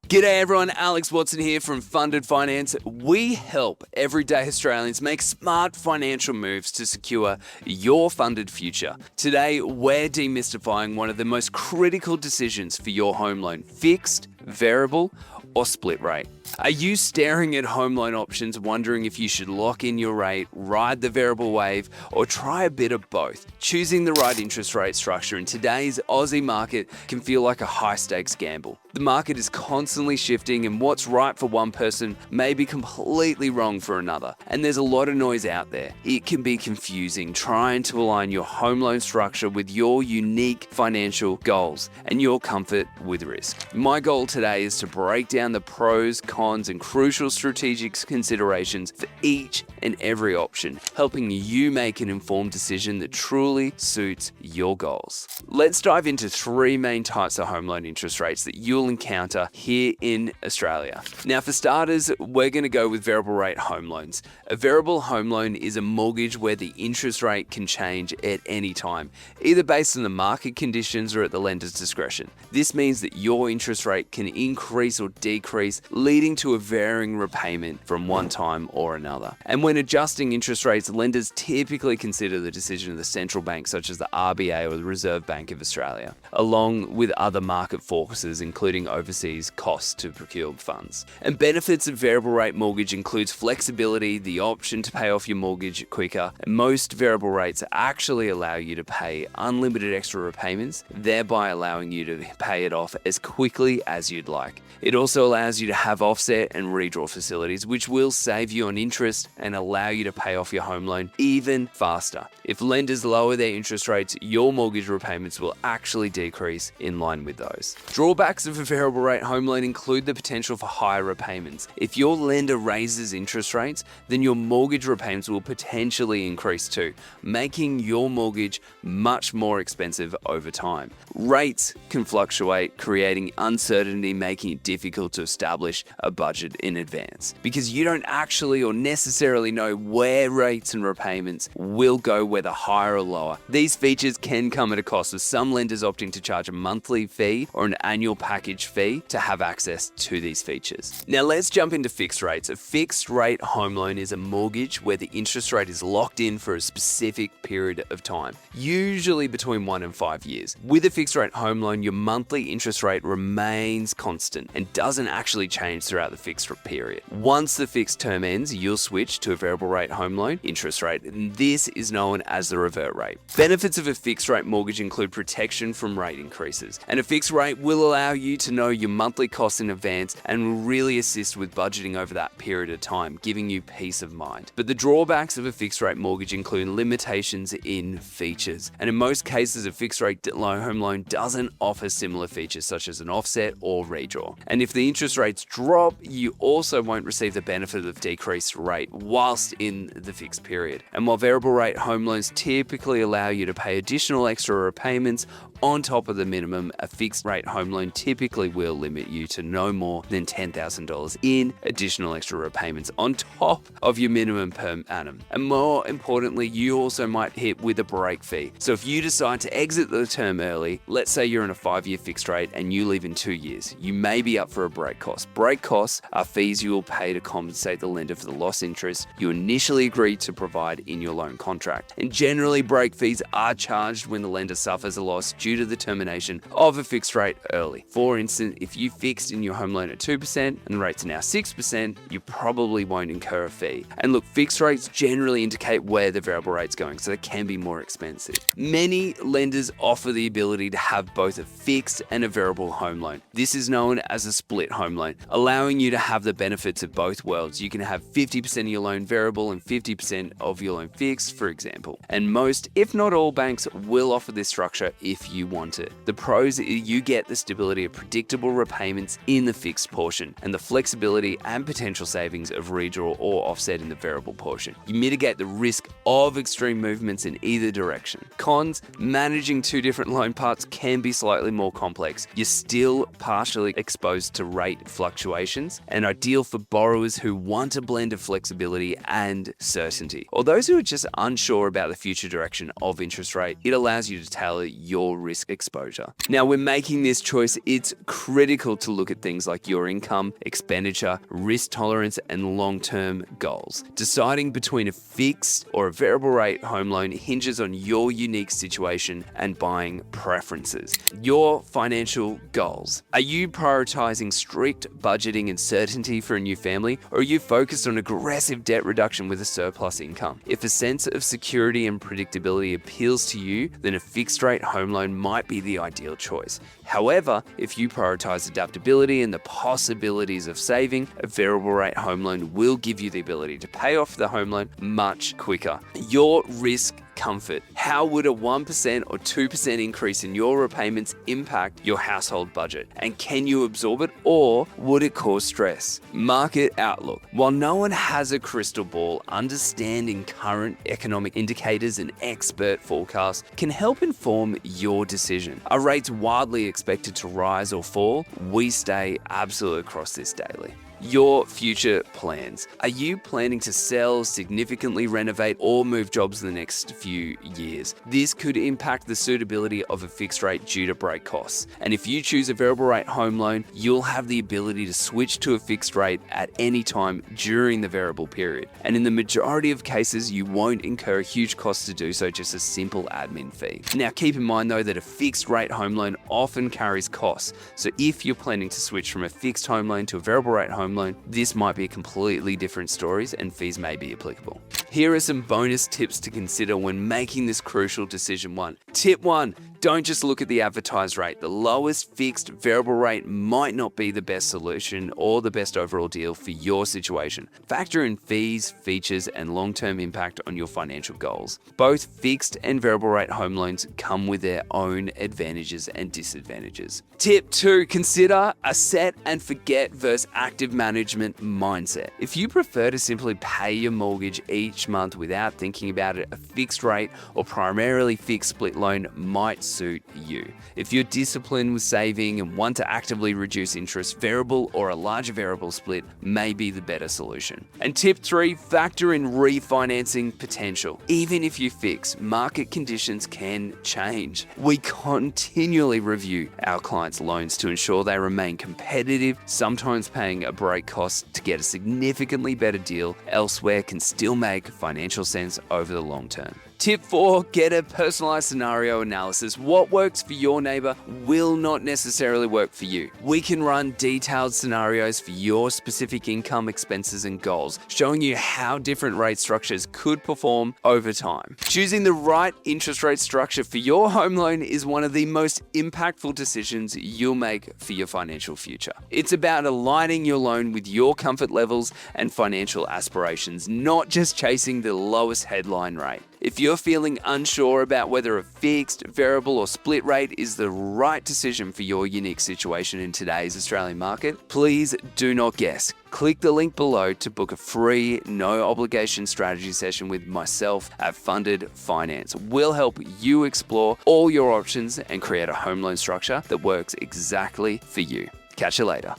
G'day everyone, Alex Watson here from Funded Finance. We help everyday Australians make smart financial moves to secure your funded future. Today, we're demystifying one of the most critical decisions for your home loan: fixed, variable, or split rate. Are you staring at home loan options, wondering if you should lock in your rate, ride the variable wave, or try a bit of both? Choosing the right interest rate structure in today's Aussie market can feel like a high-stakes gamble. The market is constantly shifting, and what's right for one person may be completely wrong for another. And there's a lot of noise out there. It can be confusing trying to align your home loan structure with your unique financial goals and your comfort with risk. My goal today is to break down the pros, cons, and crucial strategic considerations for each and every option, helping you make an informed decision that truly suits your goals. Let's dive into three main types of home loan interest rates that you'll encounter here in Australia. Now, for starters, we're going to go with variable rate home loans. A variable home loan is a mortgage where the interest rate can change at any time, either based on the market conditions or at the lender's discretion. This means that your interest rate can increase or decrease, leading to a varying repayment from one time or another. And when adjusting interest rates, lenders typically consider the decision of the central bank, such as the RBA or the Reserve Bank of Australia, along with other market forces, including overseas costs to procure funds. And benefits of variable rate mortgage includes flexibility, the option to pay off your mortgage quicker. And most variable rates actually allow you to pay unlimited extra repayments, thereby allowing you to pay it off as quickly as you'd like. It also allows you to have offset and redraw facilities, which will save you on interest and allow you to pay off your home loan even faster. If lenders lower their interest rates, your mortgage repayments will actually decrease in line with those. Drawbacks of a variable rate home loan include the potential for higher repayments. If your lender raises interest rates, then your mortgage repayments will potentially increase too, making your mortgage much more expensive over time. Rates can fluctuate, creating uncertainty, making it difficult to establish a budget in advance because you don't actually or necessarily know where rates and repayments will go, whether higher or lower. These features can come at a cost, with some lenders opting to charge a monthly fee or an annual package fee to have access to these features. Now let's jump into fixed rates. A fixed rate home loan is a mortgage where the interest rate is locked in for a specific period of time, usually between 1 and 5 years. With a fixed rate home loan, your monthly interest rate remains constant and doesn't actually change throughout the fixed period. Once the fixed term ends, you'll switch to a variable rate home loan interest rate, and this is known as the revert rate. Benefits of a fixed rate mortgage include protection from rate increases, and a fixed rate will allow you to know your monthly costs in advance and will really assist with budgeting over that period of time, giving you peace of mind. But the drawbacks of a fixed rate mortgage include limitations in features, and in most cases a fixed rate home loan doesn't offer similar features such as an offset or redraw. And if the interest rates drop, you also won't receive the benefit of decreased rate whilst in the fixed period. And while variable rate home loans typically allow you to pay additional extra repayments on top of the minimum, a fixed rate home loan typically will limit you to no more than $10,000 in additional extra repayments on top of your minimum per annum. And more importantly, you also might hit with a break fee. So if you decide to exit the term early, let's say you're in a 5-year fixed rate and you leave in 2 years, you may be up for a break cost. Break costs are fees you will pay to compensate the lender for the lost interest you initially agreed to provide in your loan contract. And generally, break fees are charged when the lender suffers a loss due to the termination of a fixed rate early. For instance, if you fixed in your home loan at 2% and the rate's now 6%, you probably won't incur a fee. And look, fixed rates generally indicate where the variable rate's going, so they can be more expensive. Many lenders offer the ability to have both a fixed and a variable home loan. This is known as a split home loan, allowing you to have the benefits of both worlds. You can have 50% of your loan variable and 50% of your loan fixed, for example. And most, if not all, banks will offer this structure if you want it. The pros: you get the stability of predictable repayments in the fixed portion and the flexibility and potential savings of redraw or offset in the variable portion. You mitigate the risk of extreme movements in either direction. Cons: managing two different loan parts can be slightly more complex. You're still partially partially exposed to rate fluctuations, and ideal for borrowers who want a blend of flexibility and certainty. Or those who are just unsure about the future direction of interest rate, it allows you to tailor your risk exposure. Now, when making this choice, it's critical to look at things like your income, expenditure, risk tolerance, and long-term goals. Deciding between a fixed or a variable rate home loan hinges on your unique situation and buying preferences. Your financial goals. Are you prioritizing strict budgeting and certainty for a new family, or are you focused on aggressive debt reduction with a surplus income? If a sense of security and predictability appeals to you, then a fixed rate home loan might be the ideal choice. However, if you prioritize adaptability and the possibilities of saving, a variable rate home loan will give you the ability to pay off the home loan much quicker. Your risk comfort. How would a 1% or 2% increase in your repayments impact your household budget? And can you absorb it, or would it cause stress? Market outlook. While no one has a crystal ball, understanding current economic indicators and expert forecasts can help inform your decision. Are rates wildly expected to rise or fall? We stay absolute across this daily. Your future plans. Are you planning to sell, significantly renovate, or move jobs in the next few years? This could impact the suitability of a fixed rate due to break costs. And if you choose a variable rate home loan, you'll have the ability to switch to a fixed rate at any time during the variable period. And in the majority of cases, you won't incur huge costs to do so, just a simple admin fee. Now, keep in mind though that a fixed rate home loan often carries costs. So if you're planning to switch from a fixed home loan to a variable rate home loan, this might be completely different stories and fees may be applicable. Here are some bonus tips to consider when making this crucial decision. 1. Tip 1. Don't just look at the advertised rate. The lowest fixed variable rate might not be the best solution or the best overall deal for your situation. Factor in fees, features, and long-term impact on your financial goals. Both fixed and variable rate home loans come with their own advantages and disadvantages. Tip 2. Consider a set and forget versus active management mindset. If you prefer to simply pay your mortgage each month without thinking about it, a fixed rate or primarily fixed split loan might suit you. If you're disciplined with saving and want to actively reduce interest, variable or a larger variable split may be the better solution. And tip 3, factor in refinancing potential. Even if you fix, market conditions can change. We continually review our clients' loans to ensure they remain competitive, sometimes paying a break cost to get a significantly better deal elsewhere can still make financial sense over the long term. Tip 4, get a personalized scenario analysis. What works for your neighbor will not necessarily work for you. We can run detailed scenarios for your specific income, expenses, and goals, showing you how different rate structures could perform over time. Choosing the right interest rate structure for your home loan is one of the most impactful decisions you'll make for your financial future. It's about aligning your loan with your comfort levels and financial aspirations, not just chasing the lowest headline rate. If you're feeling unsure about whether a fixed, variable, or split rate is the right decision for your unique situation in today's Australian market, please do not guess. Click the link below to book a free, no-obligation strategy session with myself at Funded Finance. We'll help you explore all your options and create a home loan structure that works exactly for you. Catch you later.